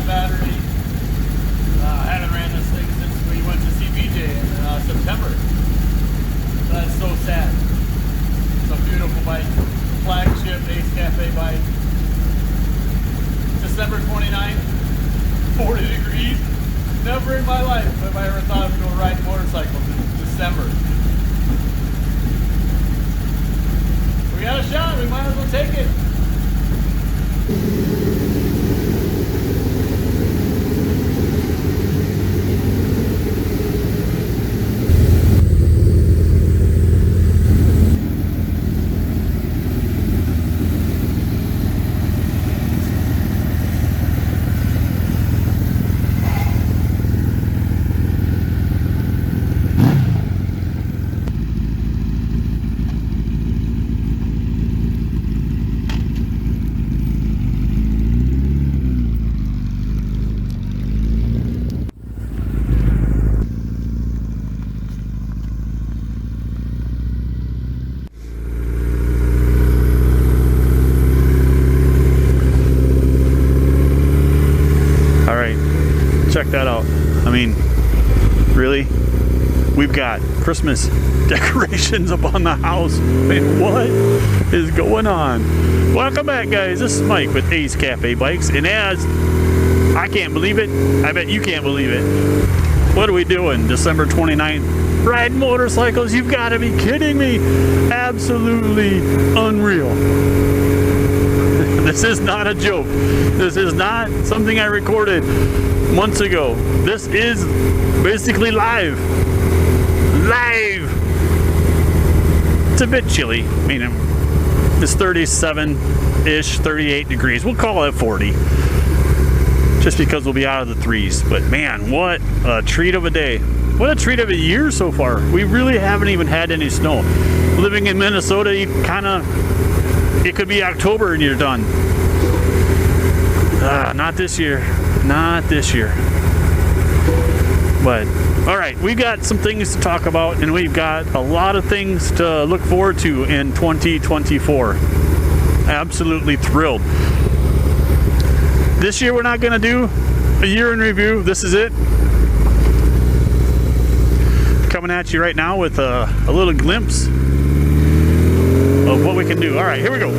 battery. I haven't ran this thing since we went to see BJ in September. That's so sad. It's a beautiful bike. Flagship Ace Cafe bike. December 29th, 40 degrees. Never in my life have I ever thought of going riding motorcycles in December. We got a shot, we might as well take it. Check that out. I mean, really? We've got Christmas decorations up on the house. Man, what is going on? Welcome back, guys. This is Mike with Ace Cafe Bikes. And as I can't believe it, I bet you can't believe it. What are we doing? December 29th. Riding motorcycles? You've got to be kidding me. Absolutely unreal. This is not a joke. This is not something I recorded months ago. This is basically live. It's a bit chilly. I mean, it's 37-ish, 38 degrees. We'll call it 40. Just because we'll be out of the threes. But man, what a treat of a day. What a treat of a year so far. We really haven't even had any snow. Living in Minnesota, you it could be October and you're done. Not this year. Not this year. But, alright, we've got some things to talk about, and we've got a lot of things to look forward to in 2024. Absolutely thrilled. This year we're not going to do a year in review. This is it. Coming at you right now with a little glimpse of what we can do. Alright, here we go.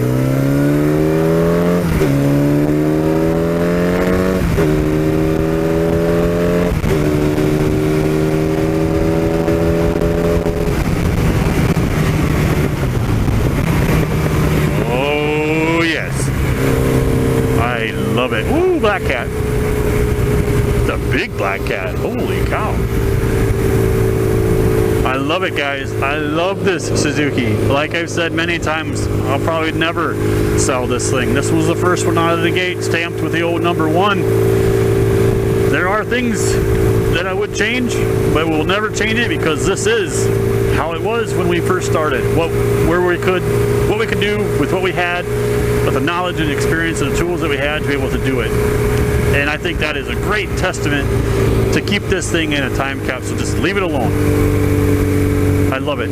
Oh yes, I love it. Ooh, black cat. The big black cat. Holy cow. I love it, guys. I love this Suzuki. Like I've said many times, I'll probably never sell this thing. This was the first one out of the gate, stamped with the old number 1. There are things that I would change, but we'll never change it because this is how it was when we first started. What we could do with what we had, with the knowledge and experience and the tools that we had to be able to do it. And I think that is a great testament to keep this thing in a time capsule. Just leave it alone. I love it.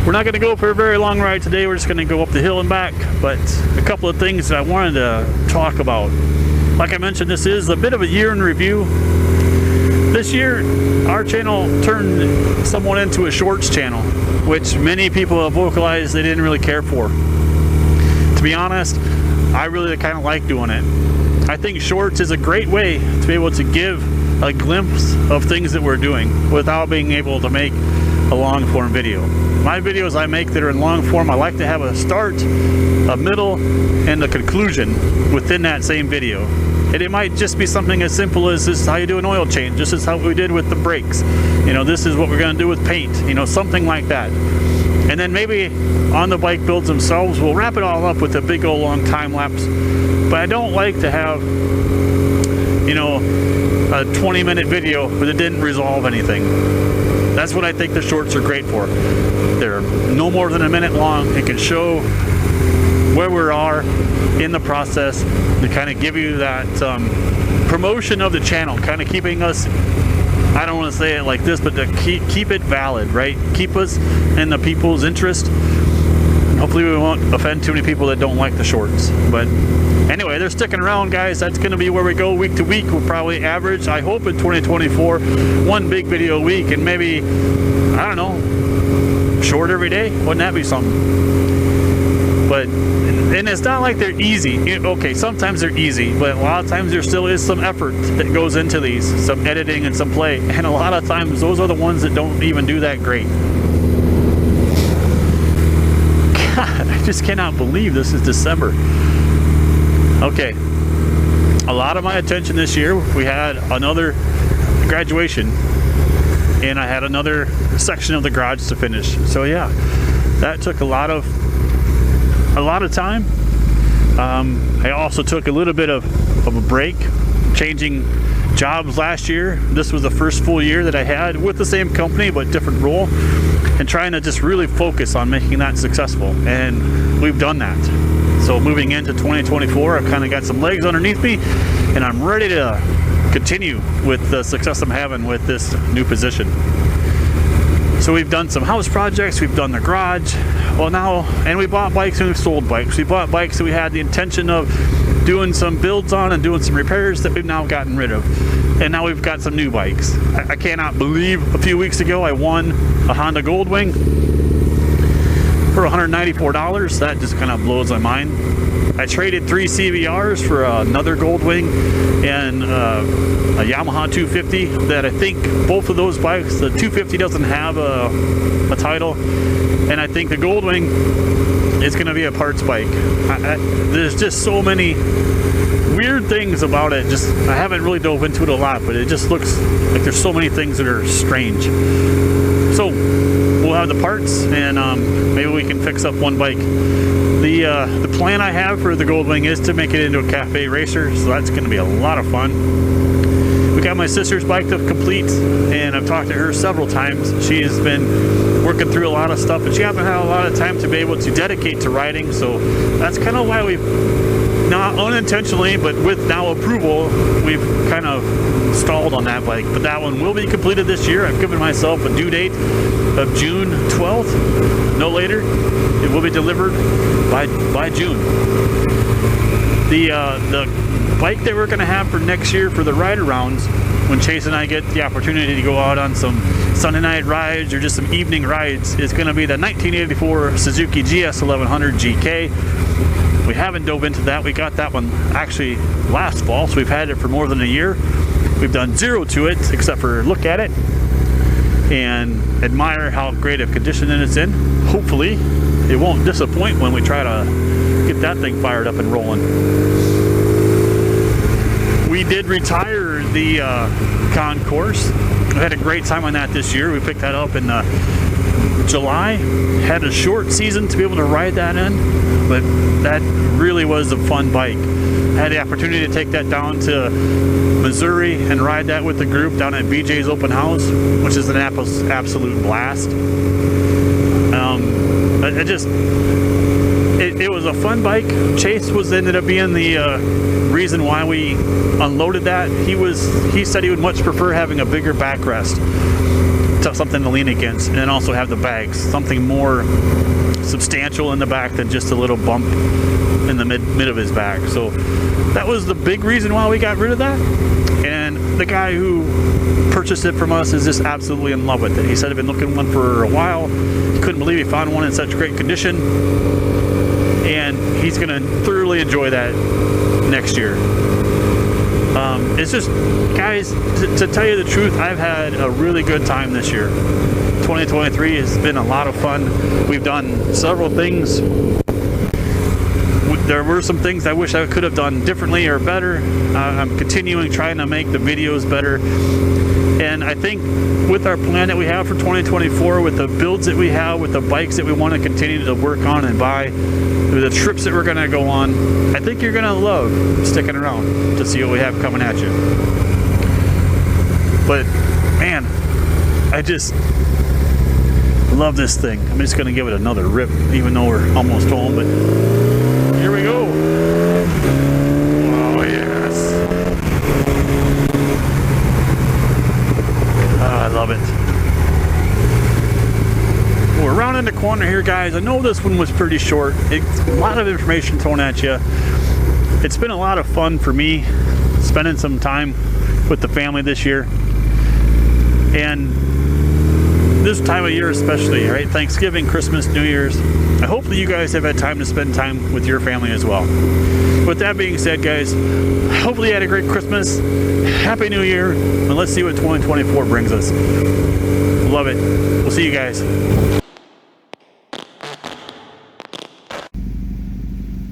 We're not going to go for a very long ride today. We're just going to go up the hill and back. But a couple of things that I wanted to talk about. Like I mentioned, this is a bit of a year in review. This year, our channel turned somewhat into a shorts channel, which many people have vocalized they didn't really care for. To be honest, I really kind of like doing it. I think shorts is a great way to be able to give a glimpse of things that we're doing without being able to make a long form video. My videos I make that are in long form, I like to have a start, a middle, and a conclusion within that same video. And it might just be something as simple as this is how you do an oil change. This is how we did with the brakes. You know, this is what we're going to do with paint. You know, something like that. And then maybe on the bike builds themselves, we'll wrap it all up with a big old long time lapse. But I don't like to have, you know, a 20-minute video but it didn't resolve anything. That's what I think the shorts are great for. They're no more than a minute long. It can show where we are in the process to kind of give you that promotion of the channel, kind of keeping us, I don't want to say it like this, but to keep it valid, right? Keep us in the people's interest. Hopefully we won't offend too many people that don't like the shorts. But anyway, they're sticking around, guys. That's going to be where we go week to week. We'll probably average, I hope in 2024, one big video a week, and maybe, I don't know, short every day. Wouldn't that be something? But, and it's not like they're easy. Okay, sometimes they're easy, but a lot of times there still is some effort that goes into these, some editing and some play. And a lot of times those are the ones that don't even do that great. God, I just cannot believe this is December. Okay, a lot of my attention this year, we had another graduation and I had another section of the garage to finish. So yeah, that took a lot of time. I also took a little bit of a break, changing jobs last year. This was the first full year that I had with the same company but different role, and trying to just really focus on making that successful, and we've done that. So moving into 2024, I've kind of got some legs underneath me, and I'm ready to continue with the success I'm having with this new position. So we've done some house projects, we've done the garage, well now, and we bought bikes and we've sold bikes. We bought bikes that we had the intention of doing some builds on and doing some repairs that we've now gotten rid of. And now we've got some new bikes. I cannot believe a few weeks ago I won a Honda Goldwing for $194. That just kind of blows my mind. I traded 3 CVRs for another Goldwing and a Yamaha 250 that I think both of those bikes, the 250 doesn't have a title, and I think the Goldwing is going to be a parts bike. There's just so many weird things about it. Just I haven't really dove into it a lot, but it just looks like there's so many things that are strange. So we'll have the parts, and maybe we can fix up one bike. The plan I have for the Goldwing is to make it into a cafe racer, so that's going to be a lot of fun. We got my sister's bike to complete, and I've talked to her several times. She has been working through a lot of stuff, and she hasn't had a lot of time to be able to dedicate to riding, so that's kind of why we've, not unintentionally, but with now approval, we've kind of stalled on that bike. But that one will be completed this year. I've given myself a due date of June 12th, no later. It will be delivered by June. The bike that we're going to have for next year for the ride-arounds, when Chase and I get the opportunity to go out on some Sunday night rides or just some evening rides, is going to be the 1984 Suzuki GS 1100 GK. We haven't dove into that. We got that one actually last fall, so we've had it for more than a year. We've done zero to it except for look at it and admire how great of condition it's in. Hopefully it won't disappoint when we try to get that thing fired up and rolling. We did retire the concourse. We had a great time on that this year. We picked that up in July. Had a short season to be able to ride that in, but that really was a fun bike. I had the opportunity to take that down to Missouri and ride that with the group down at BJ's open house, which is an absolute blast. It was a fun bike. Chase ended up being the reason why we unloaded that. He said he would much prefer having a bigger backrest, something to lean against, and then also have the bags, something more substantial in the back than just a little bump in the mid of his back. So that was the big reason why we got rid of that. And the guy who purchased it from us is just absolutely in love with it. He said he'd been looking one for a while. He couldn't believe he found one in such great condition, and he's going to thoroughly enjoy that next year. It's just, guys, to tell you the truth, I've had a really good time this year. 2023 has been a lot of fun. We've done several things. There were some things I wish I could have done differently or better. I'm continuing trying to make the videos better. And I think with our plan that we have for 2024, with the builds that we have, with the bikes that we want to continue to work on and buy, with the trips that we're going to go on, I think you're going to love sticking around to see what we have coming at you. But man, I just love this thing. I'm just going to give it another rip, even though we're almost home, but here we go. Oh yes. I love it. We're rounding the corner here, guys, I know this one was pretty short. It's a lot of information thrown at you. It's been a lot of fun for me spending some time with the family this year. And this time of year especially, right? Thanksgiving, Christmas, New Year's. I hope that you guys have had time to spend time with your family as well. With that being said, guys, hopefully you had a great Christmas. Happy New Year. And let's see what 2024 brings us. Love it. We'll see you guys.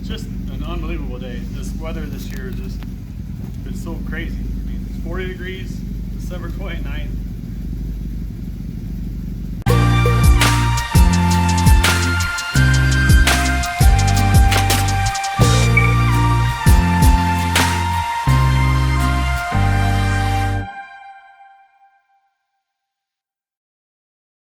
Just an unbelievable day. This weather this year is just, it's so crazy. I mean, it's 40 degrees, December 29th.